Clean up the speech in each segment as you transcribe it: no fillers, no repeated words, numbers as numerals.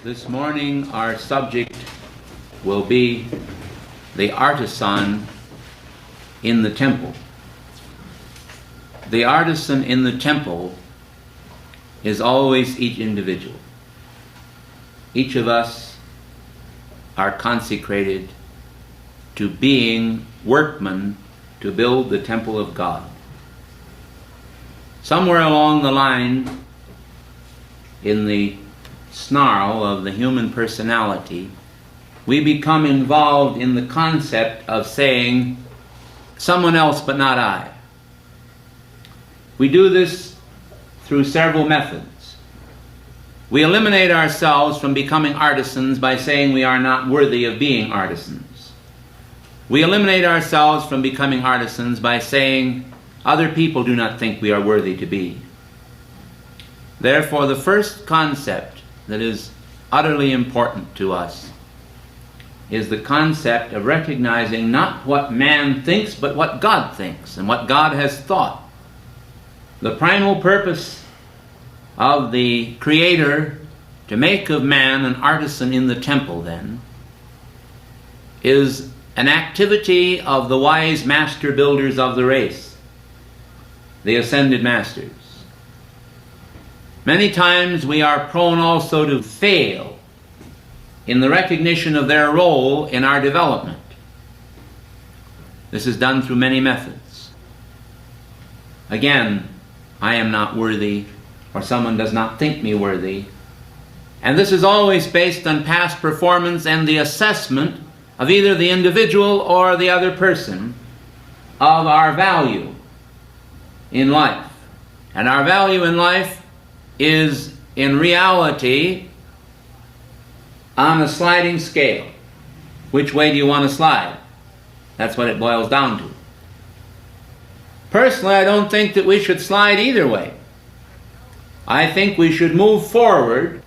This morning our subject will be the artisan in the temple. The artisan in the temple is always each individual. Each of us are consecrated to being workmen to build the temple of God. Somewhere along the line in the snarl of the human personality, we become involved in the concept of saying, someone else but not I. We do this through several methods. We eliminate ourselves from becoming artisans by saying we are not worthy of being artisans. We eliminate ourselves from becoming artisans by saying other people do not think we are worthy to be. Therefore, the first concept that is utterly important to us is the concept of recognizing not what man thinks, but what God thinks and what God has thought. The primal purpose of the Creator to make of man an artisan in the temple, then, is an activity of the wise master builders of the race, the ascended masters. Many times we are prone also to fail in the recognition of their role in our development. This is done through many methods. Again, I am not worthy, or someone does not think me worthy. And this is always based on past performance and the assessment of either the individual or the other person of our value in life. And our value in life is in reality on a sliding scale. Which way do you want to slide? That's what it boils down to. Personally, I don't think that we should slide either way. I think we should move forward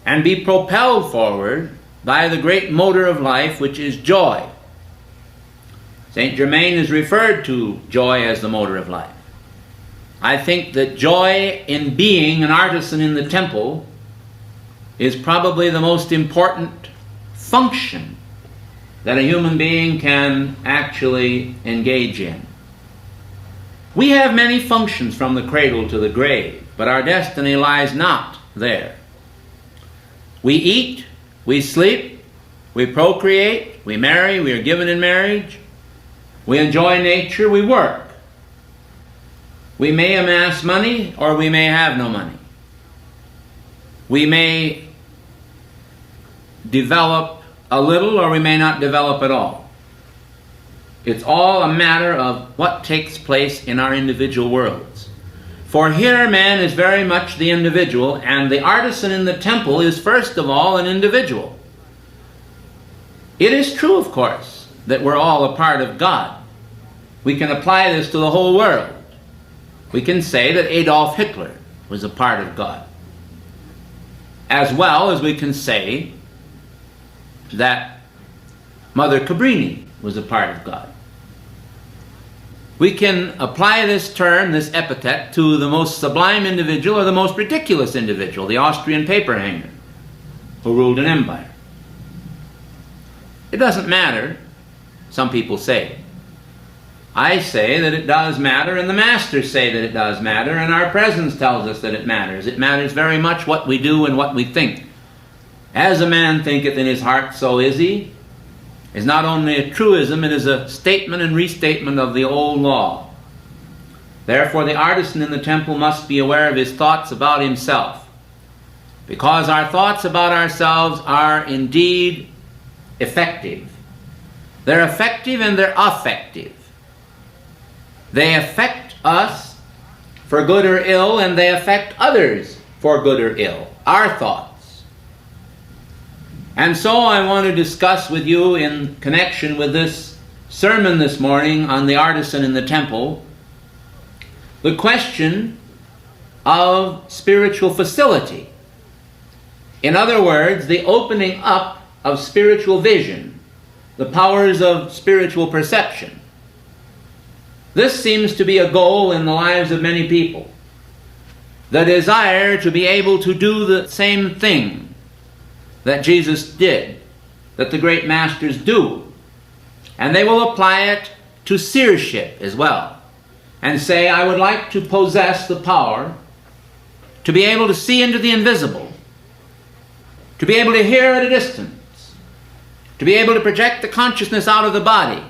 and be propelled forward by the great motor of life, which is joy. Saint Germain has referred to joy as the motor of life. I think that joy in being an artisan in the temple is probably the most important function that a human being can actually engage in. We have many functions from the cradle to the grave, but our destiny lies not there. We eat, we sleep, we procreate, we marry, we are given in marriage, we enjoy nature, we work. We may amass money, or we may have no money. We may develop a little, or we may not develop at all. It's all a matter of what takes place in our individual worlds. For here man is very much the individual, and the artisan in the temple is first of all an individual. It is true, of course, that we're all a part of God. We can apply this to the whole world. We can say that Adolf Hitler was a part of God, as well as we can say that Mother Cabrini was a part of God. We can apply this term, this epithet, to the most sublime individual or the most ridiculous individual, the Austrian paper hanger, who ruled an empire. It doesn't matter, some people say. I say that it does matter, and the masters say that it does matter, and our presence tells us that it matters. It matters very much what we do and what we think. As a man thinketh in his heart, so is he, is not only a truism, it is a statement and restatement of the old law. Therefore, the artisan in the temple must be aware of his thoughts about himself. because our thoughts about ourselves are indeed effective. They're effective and they're affective. They affect us for good or ill, and they affect others for good or ill, our thoughts. And so I want to discuss with you, in connection with this sermon this morning on the artisan in the temple, the question of spiritual facility. In other words, the opening up of spiritual vision, the powers of spiritual perception. This seems to be a goal in the lives of many people. The desire to be able to do the same thing that Jesus did, that the great masters do. And they will apply it to seership as well, and say, I would like to possess the power to be able to see into the invisible, to be able to hear at a distance, to be able to project the consciousness out of the body.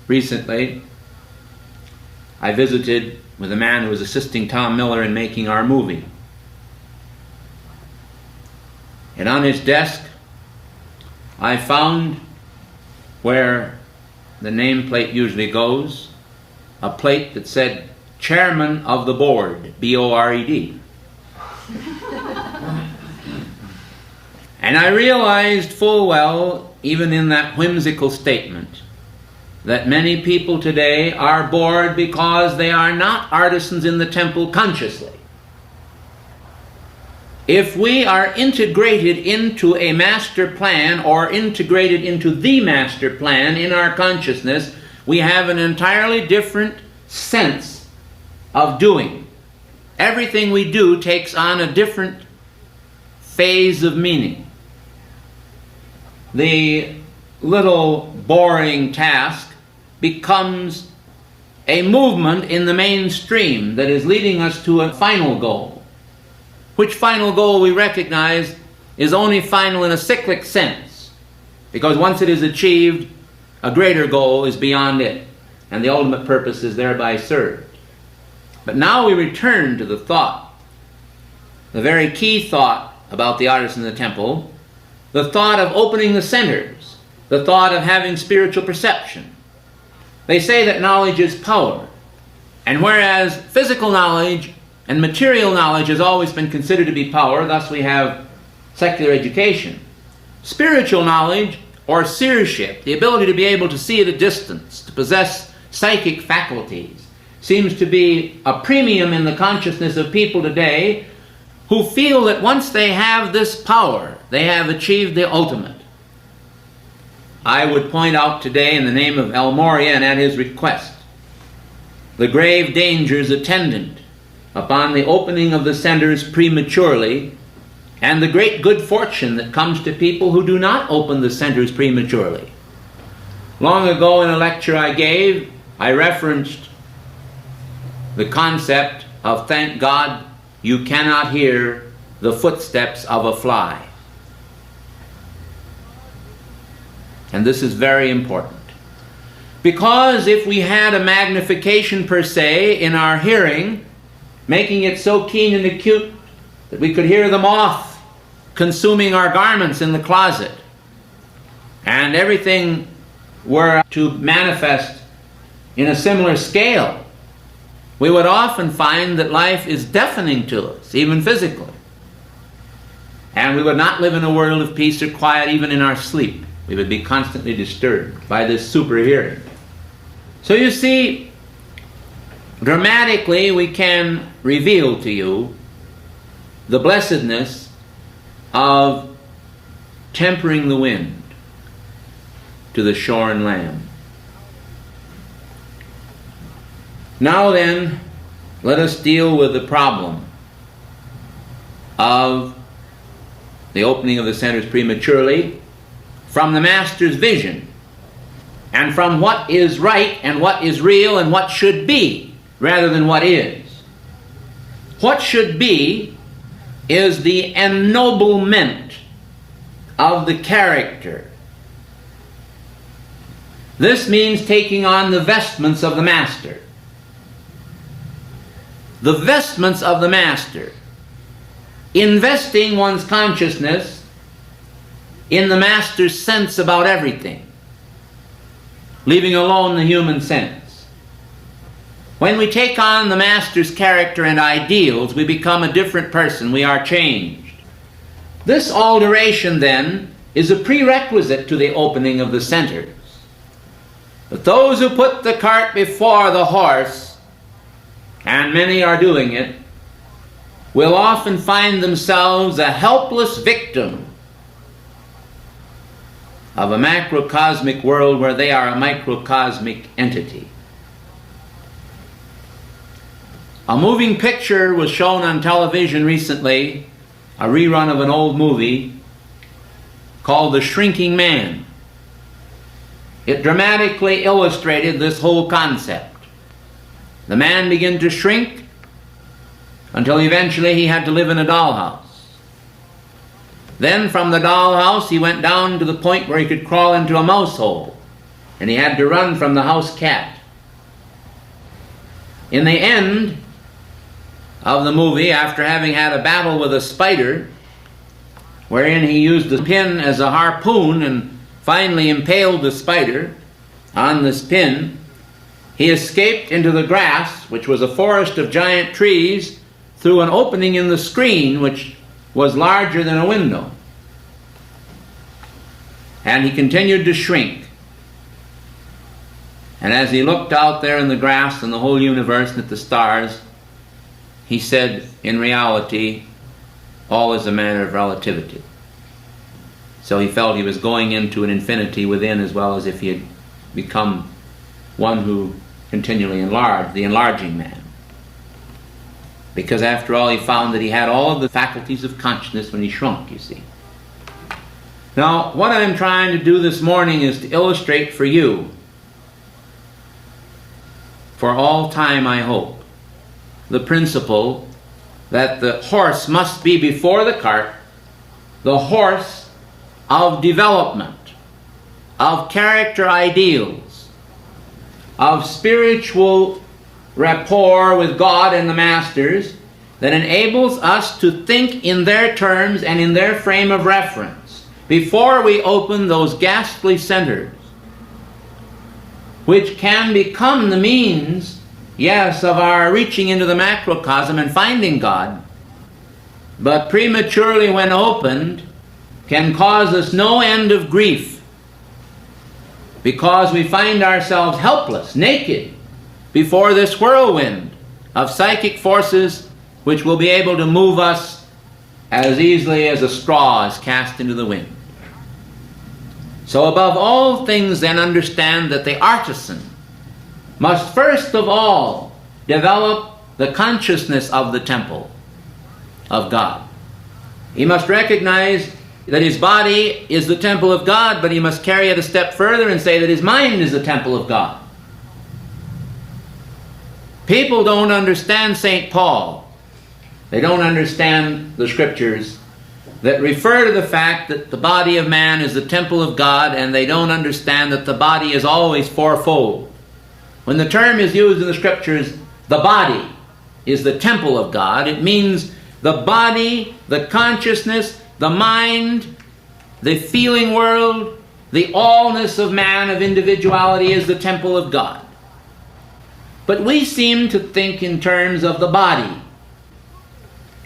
Recently, I visited with a man who was assisting Tom Miller in making our movie. And on his desk, I found, where the nameplate usually goes, a plate that said, Chairman of the Board, B-O-R-E-D. And I realized full well, even in that whimsical statement, that many people today are bored because they are not artisans in the temple consciously. If we are integrated into a master plan, or integrated into the master plan in our consciousness, we have an entirely different sense of doing. Everything we do takes on a different phase of meaning. The little boring task becomes a movement in the mainstream that is leading us to a final goal, which final goal we recognize is only final in a cyclic sense, because once it is achieved, a greater goal is beyond it, and the ultimate purpose is thereby served. But now we return to the thought, the very key thought about the artisan in the temple, the thought of opening the centers, the thought of having spiritual perception. They say that knowledge is power, and whereas physical knowledge and material knowledge has always been considered to be power, thus we have secular education, spiritual knowledge, or seership, the ability to be able to see at a distance, to possess psychic faculties, seems to be a premium in the consciousness of people today, who feel that once they have this power, they have achieved the ultimate. I would point out today, in the name of El Moria and at his request, the grave dangers attendant upon the opening of the centers prematurely, and the great good fortune that comes to people who do not open the centers prematurely. Long ago, in a lecture I gave, I referenced the concept of, thank God you cannot hear the footsteps of a fly. And this is very important, because if we had a magnification per se in our hearing, making it so keen and acute that we could hear the moth consuming our garments in the closet, and everything were to manifest in a similar scale, we would often find that life is deafening to us, even physically. And we would not live in a world of peace or quiet even in our sleep. We would be constantly disturbed by this super hearing. So you see, dramatically we can reveal to you the blessedness of tempering the wind to the shorn lamb. Now then, let us deal with the problem of the opening of the centers prematurely from the Master's vision, and from what is right and what is real and what should be, rather than what is. What should be is the ennoblement of the character. This means taking on the vestments of the Master. The vestments of the Master investing one's consciousness in the Master's sense about everything, leaving alone the human sense. When we take on the Master's character and ideals, we become a different person. We are changed. This alteration, then, is a prerequisite to the opening of the centers. But those who put the cart before the horse, and many are doing it, will often find themselves a helpless victim of a macrocosmic world where they are a microcosmic entity. A moving picture was shown on television recently, a rerun of an old movie called The Shrinking Man. It dramatically illustrated this whole concept. The man began to shrink until eventually he had to live in a dollhouse. Then from the dollhouse he went down to the point where he could crawl into a mouse hole, and he had to run from the house cat. In the end of the movie, after having had a battle with a spider, wherein he used the pin as a harpoon and finally impaled the spider on this pin, he escaped into the grass, which was a forest of giant trees, through an opening in the screen which was larger than a window. And he continued to shrink. And as he looked out there in the grass and the whole universe and at the stars, he said, in reality, all is a matter of relativity. So he felt he was going into an infinity within, as well as if he had become one who continually enlarged, the enlarging man. Because after all, he found that he had all of the faculties of consciousness when he shrunk, you see. Now, what I'm trying to do this morning is to illustrate for you, for all time I hope, the principle that the horse must be before the cart, the horse of development, of character ideals, of spiritual rapport with God and the Masters that enables us to think in their terms and in their frame of reference before we open those ghastly centers, which can become the means, yes, of our reaching into the macrocosm and finding God, but prematurely when opened can cause us no end of grief, because we find ourselves helpless, naked, before this whirlwind of psychic forces which will be able to move us as easily as a straw is cast into the wind. So above all things then, understand that the artisan must first of all develop the consciousness of the temple of God. He must recognize that his body is the temple of God, but he must carry it a step further and say that his mind is the temple of God. People don't understand St. Paul. They don't understand the scriptures that refer to the fact that the body of man is the temple of God, and they don't understand that the body is always fourfold. When the term is used in the scriptures, the body is the temple of God, it means the body, the consciousness, the mind, the feeling world, the allness of man, of individuality, is the temple of God. But we seem to think in terms of the body,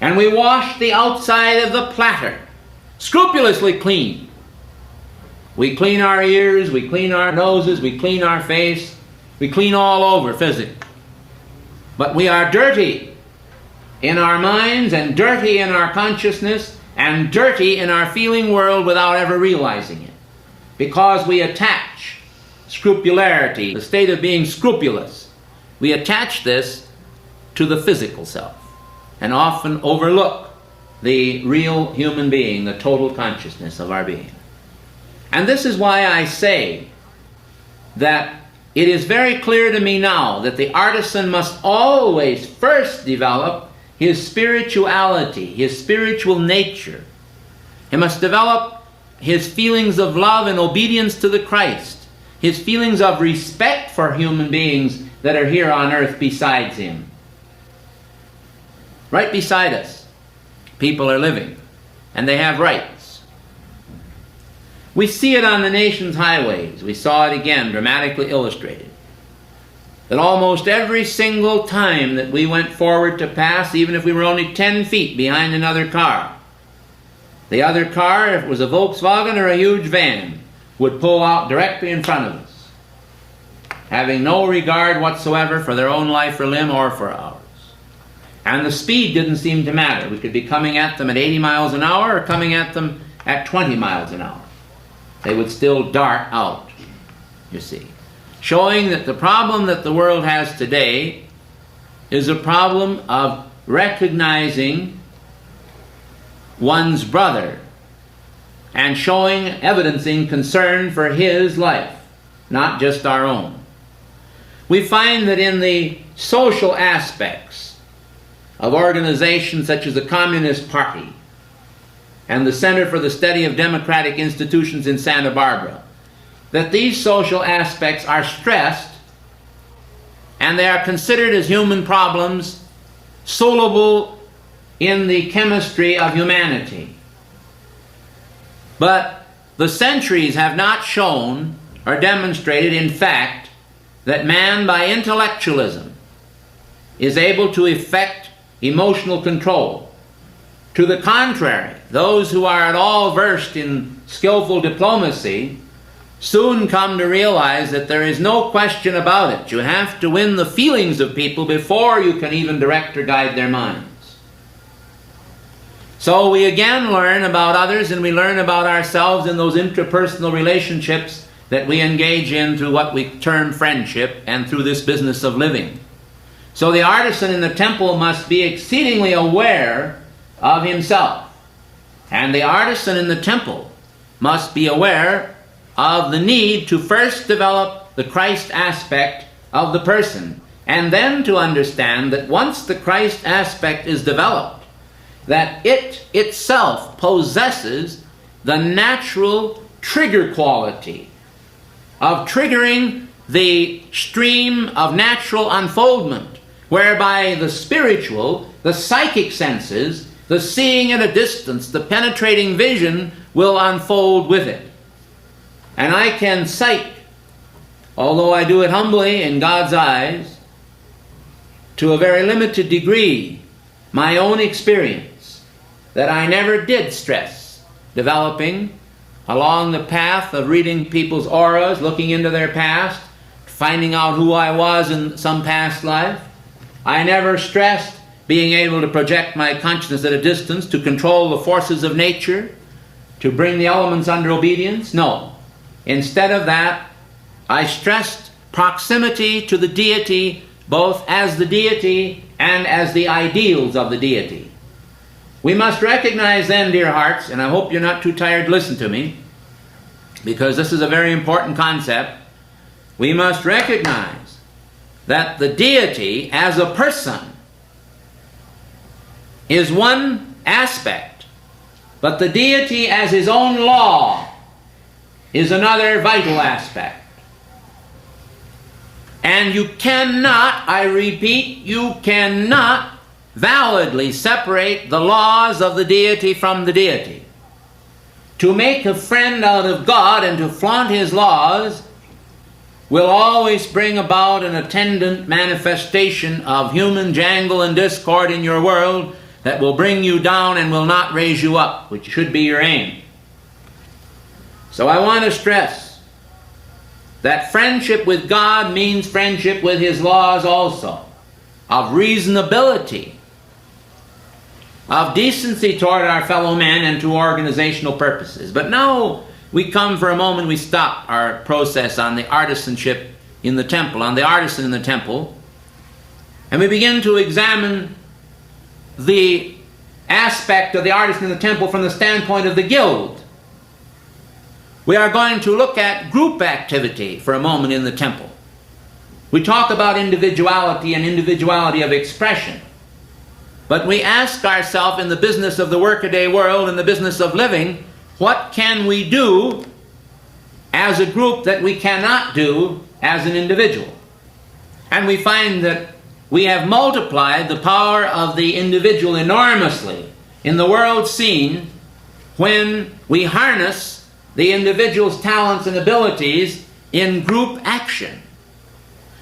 and we wash the outside of the platter scrupulously clean. We clean our ears, we clean our noses, we clean our face, we clean all over physically. But we are dirty in our minds, and dirty in our consciousness, and dirty in our feeling world without ever realizing it, because we attach scrupularity, the state of being scrupulous. We attach this to the physical self and often overlook the real human being, the total consciousness of our being. And this is why I say that it is very clear to me now that the artisan must always first develop his spirituality, his spiritual nature. He must develop his feelings of love and obedience to the Christ, his feelings of respect for human beings that are here on earth besides him, right beside us. people are living, and they have rights. We see it on the nation's highways. We saw it again, dramatically illustrated. That almost every single time that we went forward to pass, even if we were only 10 feet behind another car, the other car, if it was a Volkswagen or a huge van, would pull out directly in front of us, having no regard whatsoever for their own life or limb or for ours. And the speed didn't seem to matter. We could be coming at them at 80 miles an hour or coming at them at 20 miles an hour. They would still dart out, you see. Showing that the problem that the world has today is a problem of recognizing one's brother and showing, evidencing concern for his life, not just our own. We find that in the social aspects of organizations such as the Communist Party and the Center for the Study of Democratic Institutions in Santa Barbara, that these social aspects are stressed and they are considered as human problems solvable in the chemistry of humanity. But the centuries have not shown or demonstrated, in fact, that man by intellectualism is able to effect emotional control. To the contrary, those who are at all versed in skillful diplomacy soon come to realize that there is no question about it. You have to win the feelings of people before you can even direct or guide their minds. So we again learn about others and we learn about ourselves in those intrapersonal relationships that we engage in through what we term friendship and through this business of living. So the artisan in the temple must be exceedingly aware of himself. And the artisan in the temple must be aware of the need to first develop the Christ aspect of the person, and then to understand that once the Christ aspect is developed, that it itself possesses the natural trigger quality of triggering the stream of natural unfoldment, whereby the spiritual, the psychic senses, the seeing at a distance, the penetrating vision will unfold with it. And I can cite, although I do it humbly in God's eyes, to a very limited degree, my own experience, that I never did stress developing along the path of reading people's auras, looking into their past, finding out who I was in some past life. I never stressed being able to project my consciousness at a distance, to control the forces of nature, to bring the elements under obedience. No. Instead of that, I stressed proximity to the deity, both as the deity and as the ideals of the deity. We must recognize then, dear hearts, and I hope you're not too tired to listen to me, because this is a very important concept. We must recognize that the deity as a person is one aspect, but the deity as his own law is another vital aspect. And you cannot, I repeat, you cannot validly separate the laws of the deity from the deity. To make a friend out of God and to flaunt his laws will always bring about an attendant manifestation of human jangle and discord in your world that will bring you down and will not raise you up, which should be your aim. So I want to stress that friendship with God means friendship with his laws also, of reasonability, of decency toward our fellow men and to organizational purposes. But now we come for a moment, we stop our process on the artisanship in the temple, on the artisan in the temple, and we begin to examine the aspect of the artisan in the temple from the standpoint of the guild. We are going to look at group activity for a moment in the temple. We talk about individuality and individuality of expression. But we ask ourselves in the business of the workaday world, in the business of living, what can we do as a group that we cannot do as an individual? And we find that we have multiplied the power of the individual enormously in the world scene when we harness the individual's talents and abilities in group action.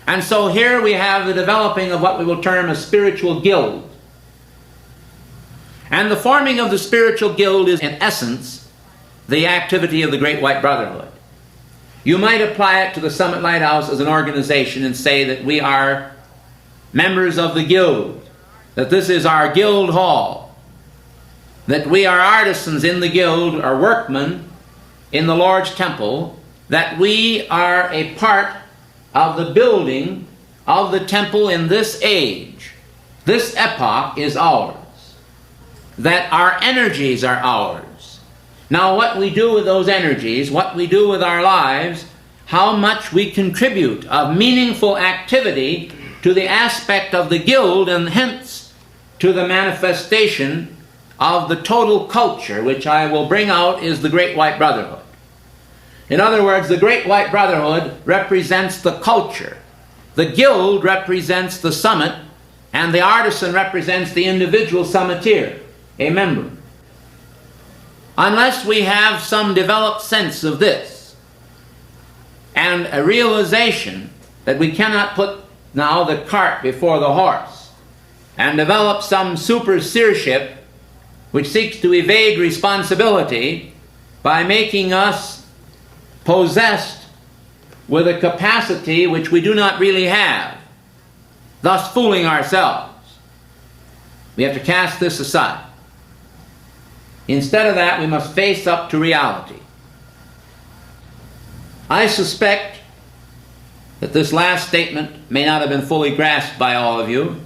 And so here we have the developing of what we will term a spiritual guild. And the forming of the spiritual guild is, in essence, the activity of the Great White Brotherhood. You might apply it to the Summit Lighthouse as an organization and say that we are members of the guild, that this is our guild hall, that we are artisans in the guild, or workmen in the Lord's temple, that we are a part of the building of the temple in this age. This epoch is ours, that our energies are ours. Now what we do with those energies, what we do with our lives, how much we contribute of meaningful activity to the aspect of the guild, and hence to the manifestation of the total culture, which I will bring out, is the Great White Brotherhood. In other words, the Great White Brotherhood represents the culture. The guild represents the summit, and the artisan represents the individual summiteer, a member. Unless we have some developed sense of this, and a realization that we cannot put now the cart before the horse, and develop some superseership which seeks to evade responsibility by making us possessed with a capacity which we do not really have, thus fooling ourselves. We have to cast this aside. Instead of that, we must face up to reality. I suspect that this last statement may not have been fully grasped by all of you.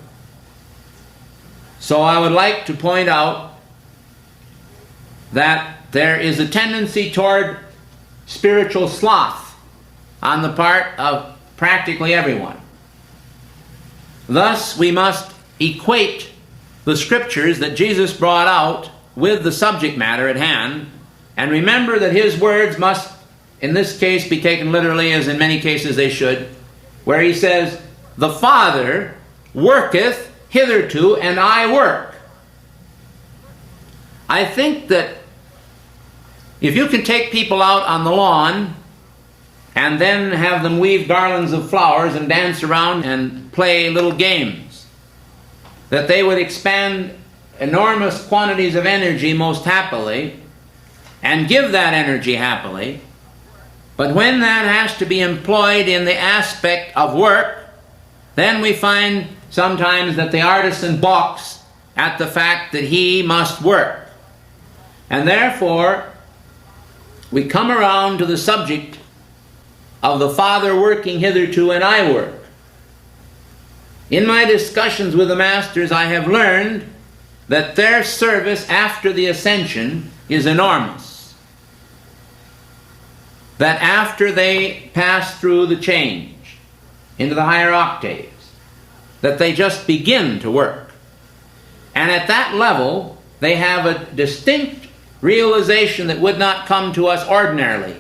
So I would like to point out that there is a tendency toward spiritual sloth on the part of practically everyone. Thus, we must equate the scriptures that Jesus brought out with the subject matter at hand, and remember that his words must, in this case, be taken literally, as in many cases they should, where he says, "The Father worketh hitherto, and I work." I think that if you can take people out on the lawn and then have them weave garlands of flowers and dance around and play little games, that they would expand enormous quantities of energy most happily and give that energy happily. But when that has to be employed in the aspect of work, then we find sometimes that the artisan balks at the fact that he must work. And therefore, we come around to the subject of the Father working hitherto and I work. In my discussions with the Masters, I have learned that their service after the ascension is enormous. That after they pass through the change into the higher octaves, that they just begin to work. And at that level, they have a distinct realization that would not come to us ordinarily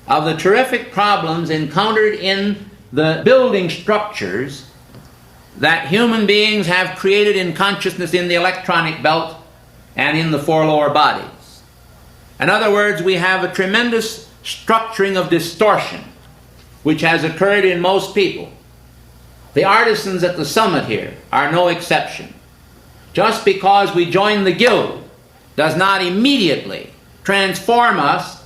of the terrific problems encountered in the building structures that human beings have created in consciousness in the electronic belt and in the four lower bodies. In other words, we have a tremendous structuring of distortion which has occurred in most people. The artisans at the summit here are no exception. Just because we join the guild does not immediately transform us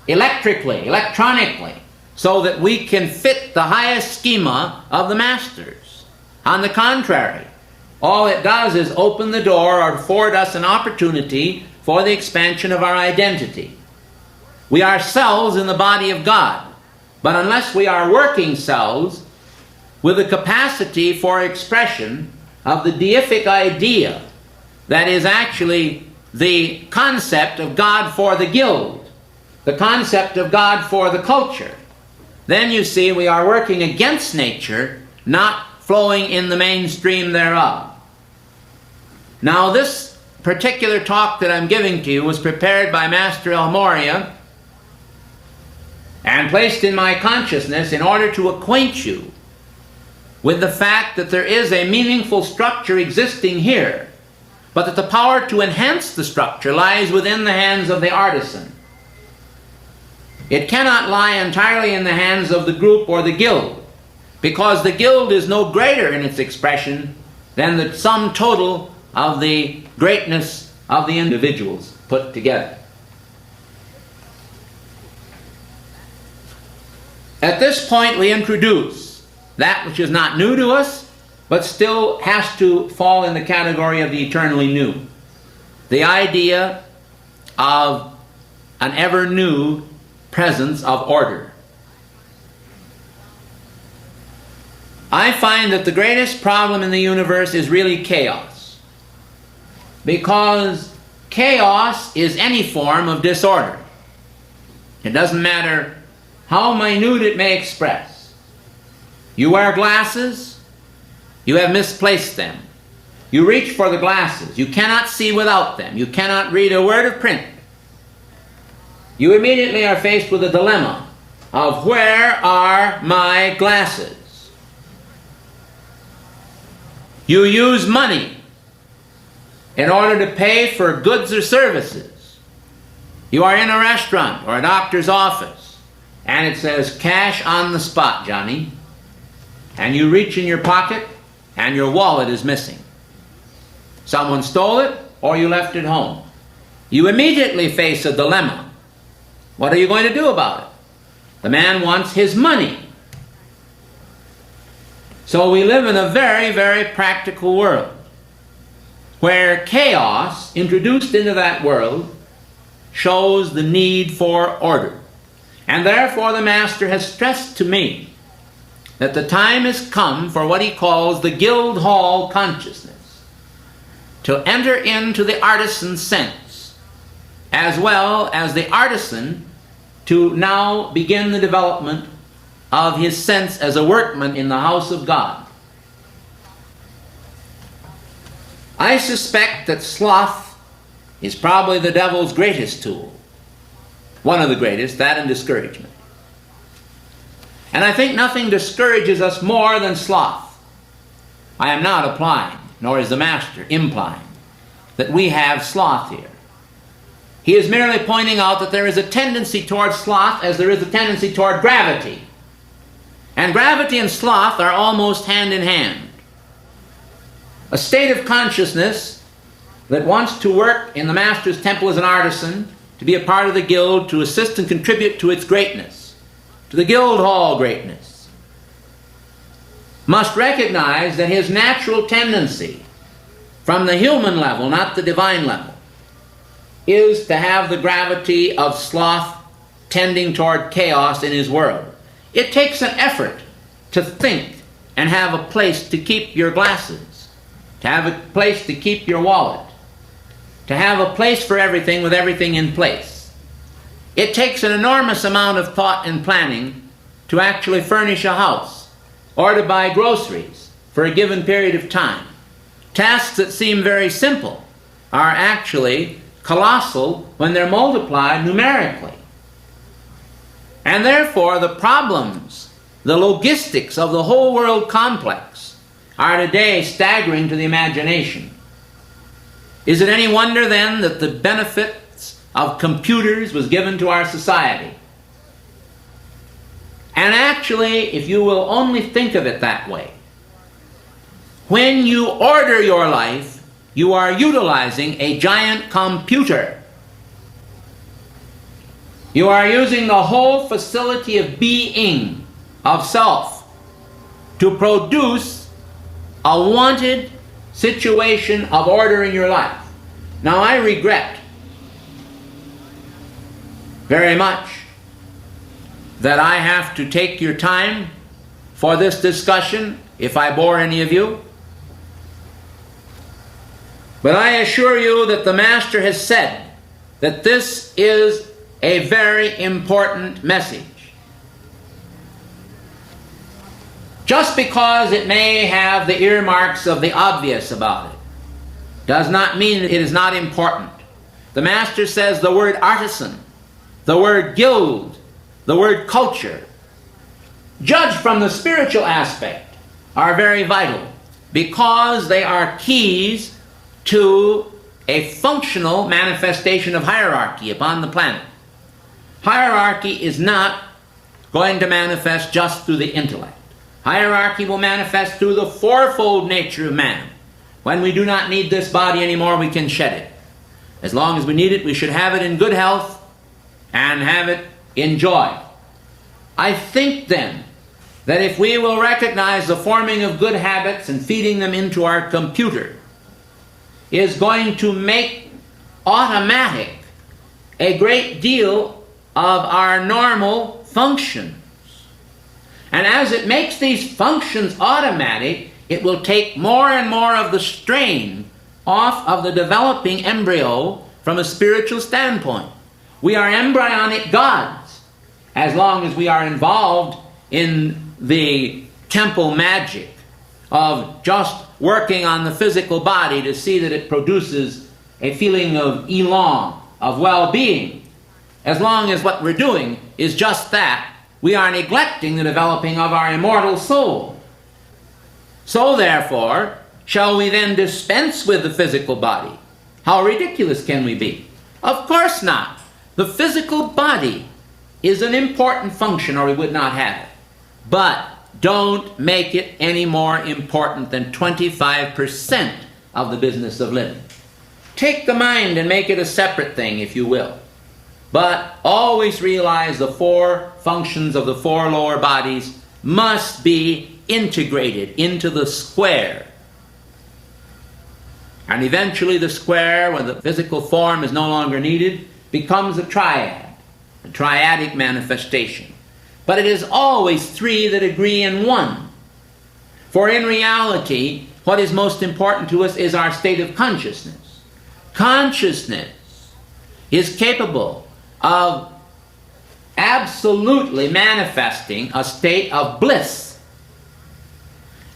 electrically, electronically, so that we can fit the highest schema of the Masters. On the contrary, all it does is open the door or afford us an opportunity for the expansion of our identity. We are cells in the body of God, but unless we are working cells with the capacity for expression of the deific idea that is actually the concept of God for the guild, the concept of God for the culture, then you see we are working against nature, not flowing in the mainstream thereof. Now this particular talk that I'm giving to you was prepared by Master El Morya and placed in my consciousness in order to acquaint you with the fact that there is a meaningful structure existing here but that the power to enhance the structure lies within the hands of the artisan. It cannot lie entirely in the hands of the group or the guild, because the guild is no greater in its expression than the sum total of the greatness of the individuals put together. At this point, we introduce that which is not new to us, but still has to fall in the category of the eternally new. The idea of an ever new presence of order. I find that the greatest problem in the universe is really chaos, because chaos is any form of disorder. It doesn't matter how minute it may express. You wear glasses, you have misplaced them. You reach for the glasses, you cannot see without them. You cannot read a word of print. You immediately are faced with a dilemma of where are my glasses? You use money in order to pay for goods or services. You are in a restaurant or a doctor's office, and it says cash on the spot, Johnny. And you reach in your pocket and your wallet is missing. Someone stole it or you left it home. You immediately face a dilemma. What are you going to do about it? The man wants his money. So we live in a very, very practical world where chaos introduced into that world shows the need for order. And therefore the Master has stressed to me that the time has come for what he calls the guild hall consciousness, to enter into the artisan sense, as well as the artisan to now begin the development of his sense as a workman in the house of God. I suspect that sloth is probably the devil's greatest tool, one of the greatest, that and discouragement. And I think nothing discourages us more than sloth. I am not applying, nor is the Master implying, that we have sloth here. He is merely pointing out that there is a tendency toward sloth as there is a tendency toward gravity. And gravity and sloth are almost hand in hand. A state of consciousness that wants to work in the Master's temple as an artisan, to be a part of the guild, to assist and contribute to its greatness, to the guild hall greatness, must recognize that his natural tendency from the human level, not the divine level, is to have the gravity of sloth tending toward chaos in his world. It takes an effort to think and have a place to keep your glasses, to have a place to keep your wallet, to have a place for everything with everything in place. It takes an enormous amount of thought and planning to actually furnish a house or to buy groceries for a given period of time. Tasks that seem very simple are actually colossal when they're multiplied numerically. And therefore the problems, the logistics of the whole world complex are today staggering to the imagination. Is it any wonder then that the benefits of computers was given to our society? And actually, if you will only think of it that way, when you order your life, you are utilizing a giant computer. You are using the whole facility of being, of self, to produce a wanted situation of order in your life. Now I regret very much that I have to take your time for this discussion if I bore any of you. But I assure you that the Master has said that this is a very important message. Just because it may have the earmarks of the obvious about it does not mean it is not important. The Master says the word artisan, the word guild, the word culture, judged from the spiritual aspect, are very vital because they are keys to a functional manifestation of hierarchy upon the planet. Hierarchy is not going to manifest just through the intellect. Hierarchy will manifest through the fourfold nature of man. When we do not need this body anymore, we can shed it. As long as we need it, we should have it in good health and have it in joy. I think then that if we will recognize the forming of good habits and feeding them into our computer is going to make automatic a great deal of our normal functions. And as it makes these functions automatic, it will take more and more of the strain off of the developing embryo from a spiritual standpoint. We are embryonic gods as long as we are involved in the temple magic of just working on the physical body to see that it produces a feeling of elan, of well-being. As long as what we're doing is just that, we are neglecting the developing of our immortal soul. So therefore, shall we then dispense with the physical body? How ridiculous can we be? Of course not. The physical body is an important function, or we would not have it. But don't make it any more important than 25% of the business of living. Take the mind and make it a separate thing, if you will. But always realize the four functions of the four lower bodies must be integrated into the square. And eventually the square, when the physical form is no longer needed, becomes a triad, a triadic manifestation. But it is always three that agree in one. For in reality, what is most important to us is our state of consciousness. Consciousness is capable of absolutely manifesting a state of bliss.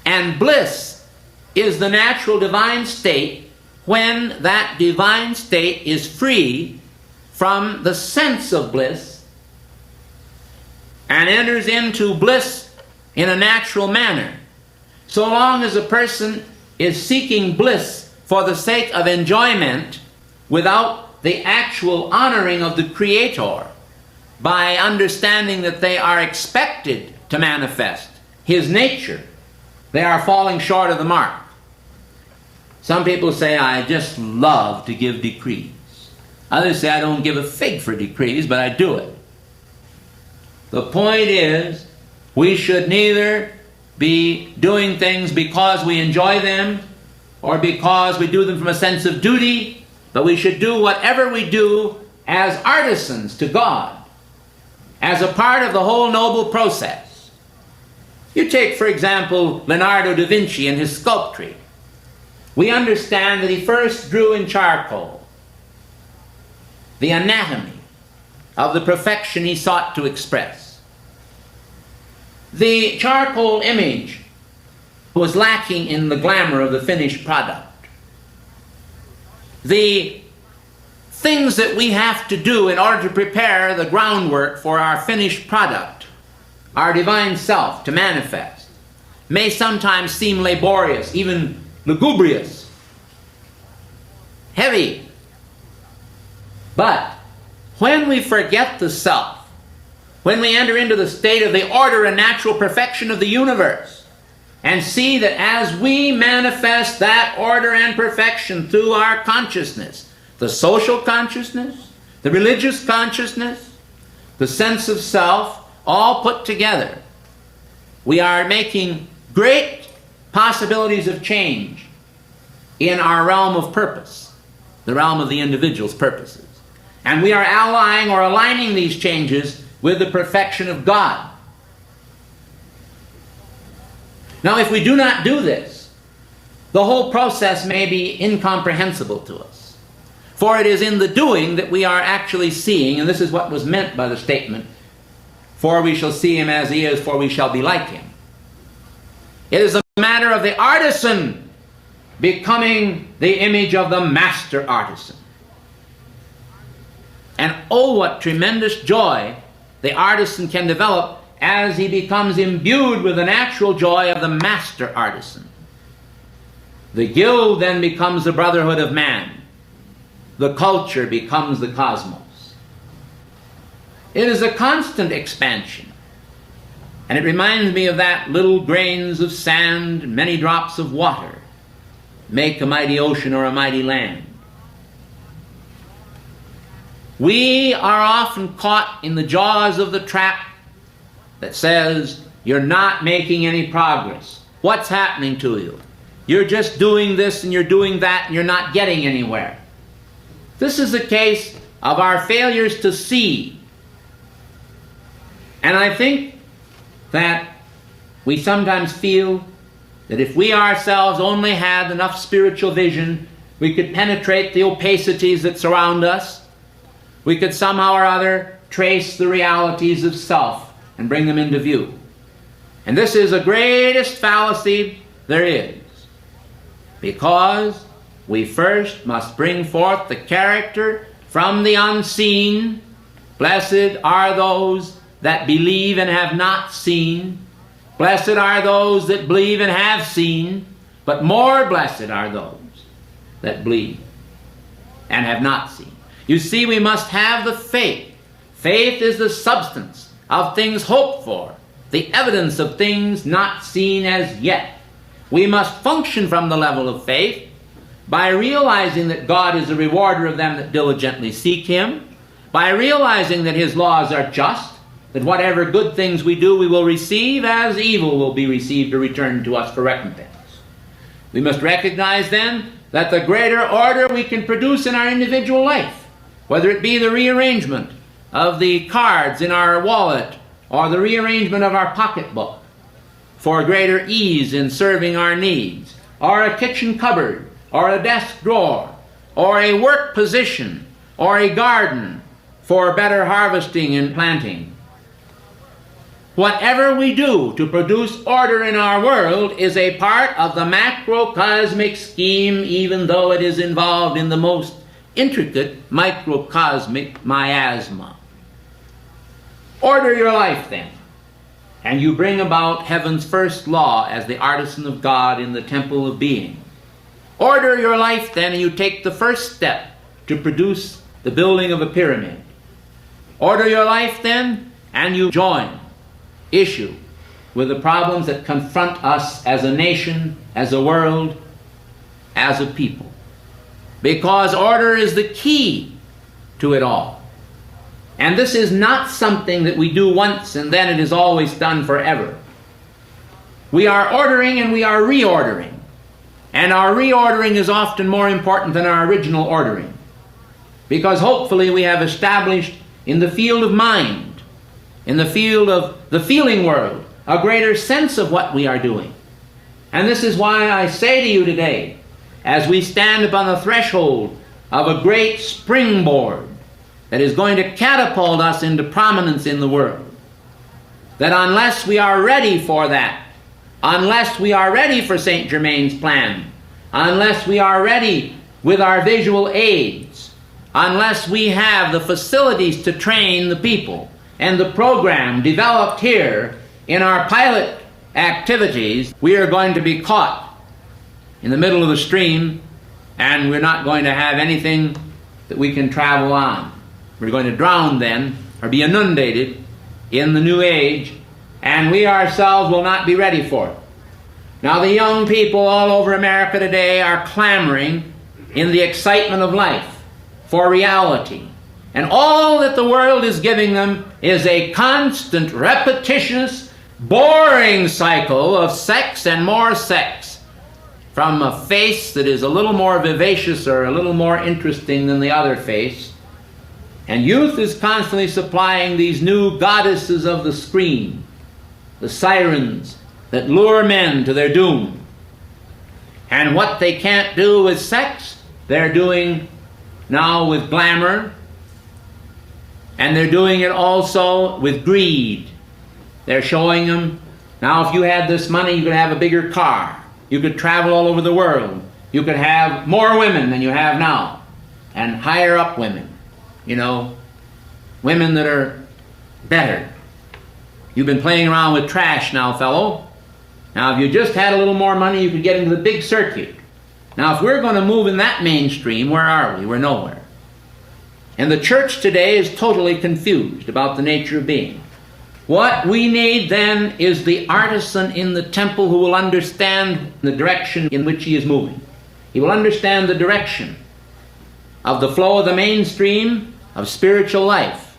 And bliss is the natural divine state when that divine state is free from the sense of bliss and enters into bliss in a natural manner. So long as a person is seeking bliss for the sake of enjoyment without the actual honoring of the Creator, by understanding that they are expected to manifest His nature, they are falling short of the mark. Some people say, I just love to give decrees. Others say, I don't give a fig for decrees, but I do it. The point is, we should neither be doing things because we enjoy them or because we do them from a sense of duty, but we should do whatever we do as artisans to God, as a part of the whole noble process. You take, for example, Leonardo da Vinci and his sculpture. We understand that he first drew in charcoal the anatomy of the perfection he sought to express. The charcoal image was lacking in the glamour of the finished product. The things that we have to do in order to prepare the groundwork for our finished product, our divine self to manifest, may sometimes seem laborious, even lugubrious, heavy. But when we forget the self, when we enter into the state of the order and natural perfection of the universe, and see that as we manifest that order and perfection through our consciousness, the social consciousness, the religious consciousness, the sense of self, all put together, we are making great possibilities of change in our realm of purpose, the realm of the individual's purposes. And we are allying or aligning these changes with the perfection of God. Now, if we do not do this, the whole process may be incomprehensible to us. For it is in the doing that we are actually seeing, and this is what was meant by the statement, for we shall see him as he is, for we shall be like him. It is a matter of the artisan becoming the image of the master artisan. And oh, what tremendous joy the artisan can develop as he becomes imbued with the natural joy of the master artisan. The guild then becomes the brotherhood of man. The culture becomes the cosmos. It is a constant expansion. And it reminds me of that little grains of sand, many drops of water make a mighty ocean or a mighty land. We are often caught in the jaws of the trap that says, you're not making any progress. What's happening to you? You're just doing this and you're doing that and you're not getting anywhere. This is the case of our failures to see. And I think that we sometimes feel that if we ourselves only had enough spiritual vision, we could penetrate the opacities that surround us. We could somehow or other trace the realities of self and bring them into view. And this is the greatest fallacy there is, because we first must bring forth the character from the unseen. Blessed are those that believe and have not seen. Blessed are those that believe and have seen, but more blessed are those that believe and have not seen. You see, we must have the faith. Faith is the substance of things hoped for, the evidence of things not seen as yet. We must function from the level of faith by realizing that God is a rewarder of them that diligently seek Him, by realizing that His laws are just, that whatever good things we do we will receive, as evil will be received or returned to us for recompense. We must recognize then that the greater order we can produce in our individual life, whether it be the rearrangement of the cards in our wallet or the rearrangement of our pocketbook for greater ease in serving our needs, or a kitchen cupboard, or a desk drawer, or a work position, or a garden for better harvesting and planting. Whatever we do to produce order in our world is a part of the macrocosmic scheme, even though it is involved in the most intricate microcosmic miasma. Order your life then, and you bring about heaven's first law as the artisan of God in the temple of being. Order your life then, and you take the first step to produce the building of a pyramid. Order your life then, and you join issue with the problems that confront us as a nation, as a world, as a people. Because order is the key to it all. And this is not something that we do once and then it is always done forever. We are ordering and we are reordering. And our reordering is often more important than our original ordering. Because hopefully we have established in the field of mind, in the field of the feeling world, a greater sense of what we are doing. And this is why I say to you today, as we stand upon the threshold of a great springboard that is going to catapult us into prominence in the world, that unless we are ready for that, unless we are ready for St. Germain's plan, unless we are ready with our visual aids, unless we have the facilities to train the people and the program developed here in our pilot activities, we are going to be caught in the middle of the stream and we're not going to have anything that we can travel on. We're going to drown then, or be inundated in the new age, and we ourselves will not be ready for it. Now the young people all over America today are clamoring in the excitement of life for reality. And all that the world is giving them is a constant, repetitious, boring cycle of sex and more sex, from a face that is a little more vivacious or a little more interesting than the other face. And youth is constantly supplying these new goddesses of the screen, the sirens that lure men to their doom. And what they can't do with sex, they're doing now with glamour, and they're doing it also with greed. They're showing them, now if you had this money, you could have a bigger car. You could travel all over the world. You could have more women than you have now, and higher up women. You know, women that are better. You've been playing around with trash now, fellow. Now, if you just had a little more money, you could get into the big circuit. Now, if we're going to move in that mainstream, where are we? We're nowhere. And the church today is totally confused about the nature of being. What we need then is the artisan in the temple who will understand the direction in which he is moving. He will understand the direction of the flow of the mainstream of spiritual life.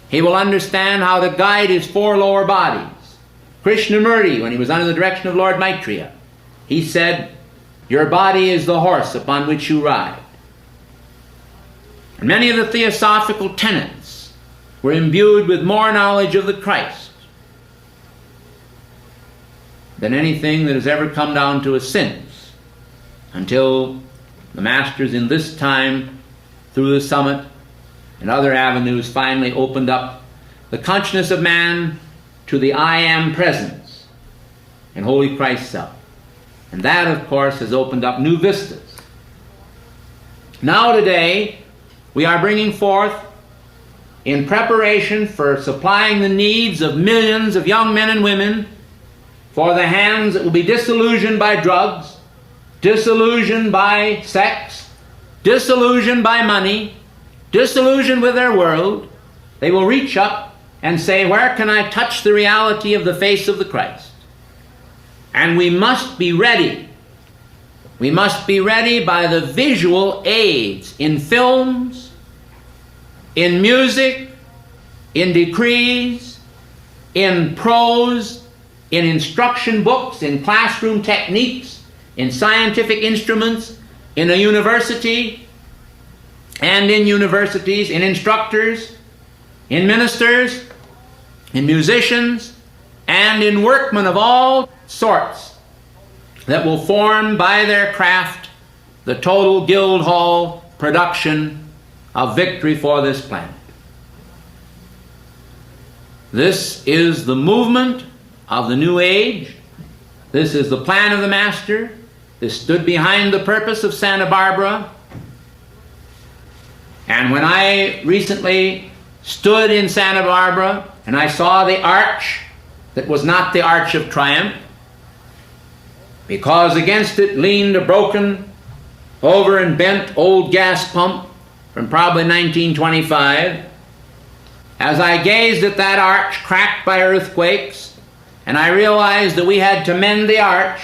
He will understand how to guide his four lower bodies. Krishnamurti, when he was under the direction of Lord Maitreya, he said, "Your body is the horse upon which you ride." And many of the theosophical tenets were imbued with more knowledge of the Christ than anything that has ever come down to us since, until the masters in this time, through the summit and other avenues, finally opened up the consciousness of man to the I Am presence in Holy Christ's self. And that, of course, has opened up new vistas. Now today, we are bringing forth, in preparation for supplying the needs of millions of young men and women, for the hands that will be disillusioned by drugs, disillusioned by sex, disillusioned by money, disillusioned with their world, they will reach up and say, "Where can I touch the reality of the face of the Christ?" And we must be ready. We must be ready by the visual aids in films, in music, in decrees, in prose, in instruction books, in classroom techniques, in scientific instruments, in a university, and in universities, in instructors, in ministers, in musicians, and in workmen of all sorts that will form by their craft the total Guildhall production of victory for this planet. This is the movement of the New Age. This is the plan of the Master. This stood behind the purpose of Santa Barbara. And when I recently stood in Santa Barbara and I saw the arch that was not the Arch of Triumph, because against it leaned a broken, over and bent old gas pump from probably 1925, as I gazed at that arch cracked by earthquakes, and I realized that we had to mend the arch,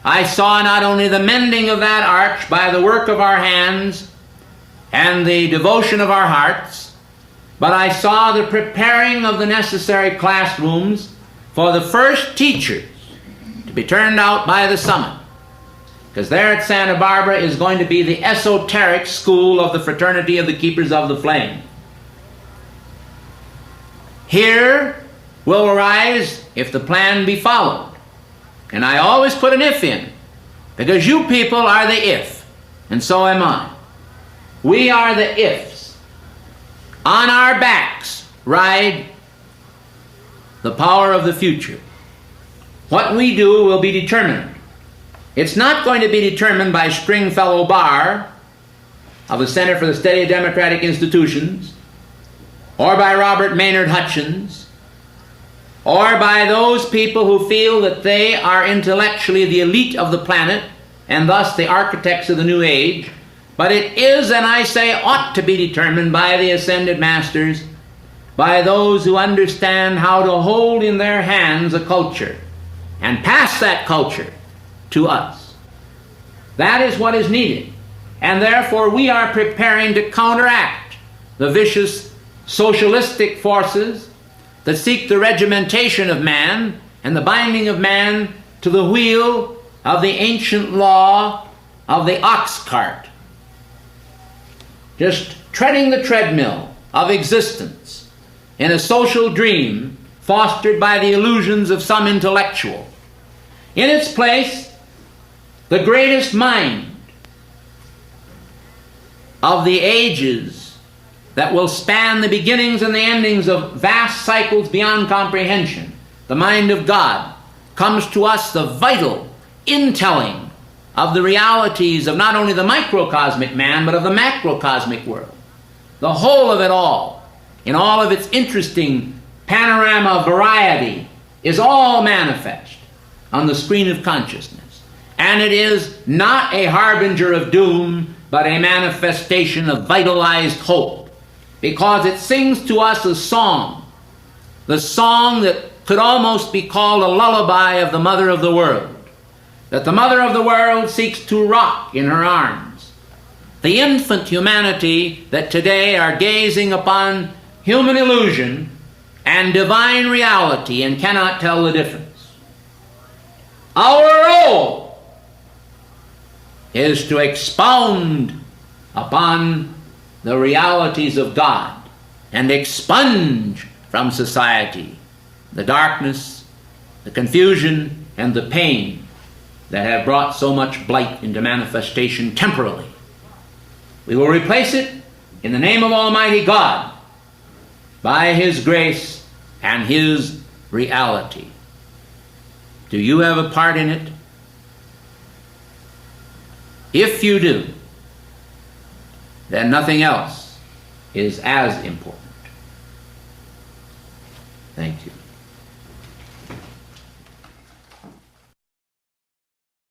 I saw not only the mending of that arch by the work of our hands and the devotion of our hearts, but I saw the preparing of the necessary classrooms for the first teachers to be turned out by the summit. Because there at Santa Barbara is going to be the esoteric school of the Fraternity of the Keepers of the Flame. Here will arise, if the plan be followed, and I always put an if in, because you people are the if, and so am I. We are the ifs. On our backs ride the power of the future. What we do will be determined. It's not going to be determined by Stringfellow Barr of the Center for the Study of Democratic Institutions, or by Robert Maynard Hutchins, or by those people who feel that they are intellectually the elite of the planet and thus the architects of the New Age, but it is, and I say ought to be, determined by the Ascended Masters, by those who understand how to hold in their hands a culture and pass that culture to us. That is what is needed. And therefore we are preparing to counteract the vicious socialistic forces that seek the regimentation of man and the binding of man to the wheel of the ancient law of the ox cart. Just treading the treadmill of existence in a social dream fostered by the illusions of some intellectual. In its place, the greatest mind of the ages that will span the beginnings and the endings of vast cycles beyond comprehension, the mind of God, comes to us the vital intelling of the realities of not only the microcosmic man, but of the macrocosmic world. The whole of it all, in all of its interesting panorama of variety, is all manifest on the screen of consciousness. And it is not a harbinger of doom, but a manifestation of vitalized hope, because it sings to us a song, the song that could almost be called a lullaby of the mother of the world, that the mother of the world seeks to rock in her arms. The infant humanity that today are gazing upon human illusion and divine reality and cannot tell the difference. Our role is to expound upon the realities of God and expunge from society the darkness, the confusion, and the pain that have brought so much blight into manifestation temporally. We will replace it in the name of Almighty God by His grace and His reality. Do you have a part in it? If you do, then nothing else is as important. Thank you.